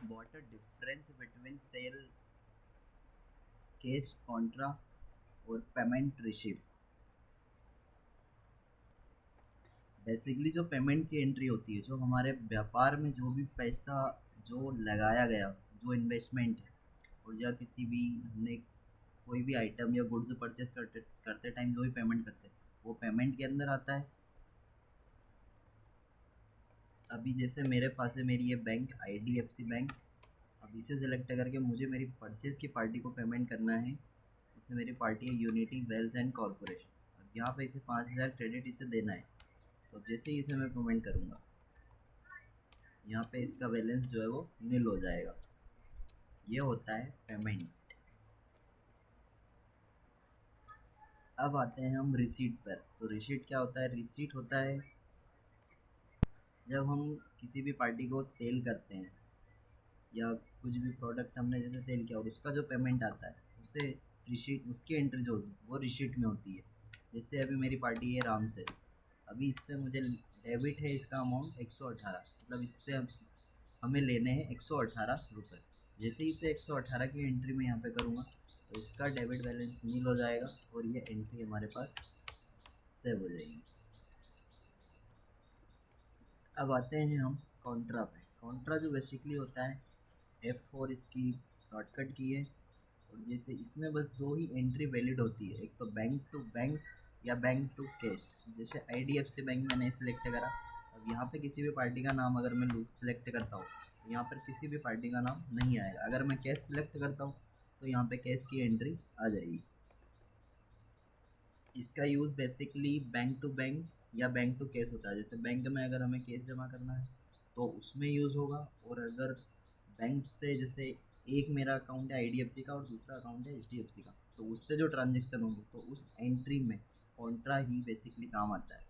what a difference between sale cash contra और payment receive. Basically जो payment की entry होती है, जो हमारे व्यापार में जो भी पैसा जो लगाया गया, जो इन्वेस्टमेंट है, और या किसी भी हमने कोई भी आइटम या गुड्स परचेस करते करते टाइम जो भी पेमेंट करते हैं वो पेमेंट के अंदर आता है। अभी जैसे मेरे पास है मेरी ये बैंक IDFC बैंक। अब इसे सेलेक्ट करके मुझे मेरी परचेज़ की पार्टी को पेमेंट करना है। जैसे मेरी पार्टी है यूनिटी वेल्थ एंड कॉरपोरेशन। अब यहाँ पे इसे 5,000 क्रेडिट इसे देना है। तो अब जैसे ही इसे मैं पेमेंट करूँगा, यहाँ पे इसका बैलेंस जो है वो नील हो जाएगा। ये होता है पेमेंट। अब आते हैं हम रिसीट पर। तो रिसीट क्या होता है? रिसीट होता है जब हम किसी भी पार्टी को सेल करते हैं या कुछ भी प्रोडक्ट हमने जैसे सेल किया और उसका जो पेमेंट आता है उसे रिसीट, उसकी एंट्री जो होती है वो रिसीट में होती है। जैसे अभी मेरी पार्टी है राम सेल। अभी इससे मुझे डेबिट है इसका अमाउंट 118, मतलब इससे हमें लेने हैं 118 रुपये। जैसे ही इसे 118 की एंट्री में यहाँ पे करूँगा तो इसका डेबिट बैलेंस नील हो जाएगा और ये एंट्री हमारे पास सेव हो जाएगी। अब आते हैं हम कॉन्ट्रा पे। कॉन्ट्रा जो बेसिकली होता है F4 इसकी शॉर्टकट की है। और जैसे इसमें बस दो ही एंट्री वैलिड होती है, एक तो बैंक टू बैंक या बैंक टू कैश। जैसे IDFC बैंक मैंने सेलेक्ट करा। अब यहाँ पे किसी भी पार्टी का नाम अगर मैं सेलेक्ट करता हूँ तो यहाँ पर किसी भी पार्टी का नाम नहीं आएगा। अगर मैं कैश सेलेक्ट करता हूँ तो यहाँ पे कैश की एंट्री आ जाएगी। इसका use basically bank to bank या बैंक टू कैश होता है। जैसे बैंक में अगर हमें कैश जमा करना है तो उसमें यूज़ होगा, और अगर बैंक से जैसे एक मेरा अकाउंट है IDFC का और दूसरा अकाउंट है HDFC का, तो उससे जो ट्रांजेक्शन होगी तो उस एंट्री में कॉन्ट्रा ही बेसिकली काम आता है।